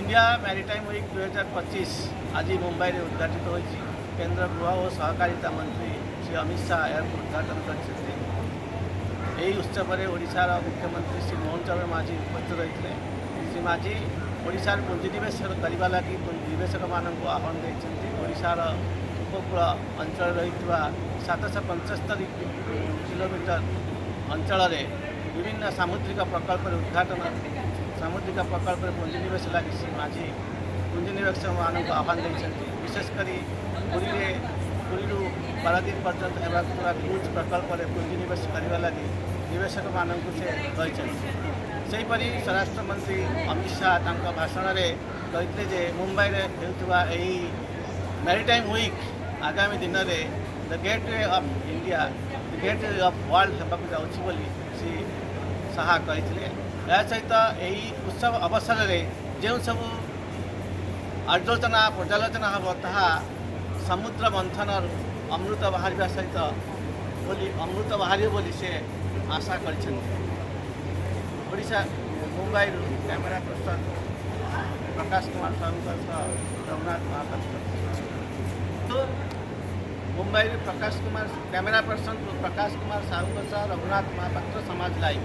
India maritime week 2025 आज मुंबई में उद्घाटित हो। केंद्र गृह और सहकारिता मंत्री श्री अमित शाह यह उद्घाटन कर उत्सव में ओडिशार मुख्यमंत्री श्री मोहन चरण माझी उपस्थित रही। श्री माझी ओडिशार पुंजीनिवेश करने लगी निवेशक मानक आह्वान देते। ओडिशार उपकूल अंचल रही 775 किलोमीटर अंचल विभिन्न सामुद्रिक प्रकल्प उद्घाटन सामुद्रिक प्रकल्प पुंजीनिवेश लगी श्री माझी पुंजीनिवेश मानक आह्वान देते। विशेषकर पुरी पारादीप पर्यंत होगा क्रूज प्रकल्प पुंजीनिवेश करने लगी निवेशक मानक से सेहीपरि स्वराष्ट्र मंत्री अमित शाह भाषण में कहते मुंबई में होता मैरीटाइम वीक आगामी दिन में the gateway of India the gateway of world होगा जाऊँगी श्री शाह कहते। यह सहित यही उत्सव अवसर में जो सब आलोचना पर्यालोचना हम ताहा समुद्र मंथन अमृत बाहर सहित अमृत बाहर बोली से आशा कर। Odisha Mumbai camera person Prakash Kumar Sahu Raghunath Mahapatra. तो मुंबई प्रकाश कुमार कैमेरा पर्सन प्रकाश कुमार साहू रघुनाथ महापात्र समाज लाइव।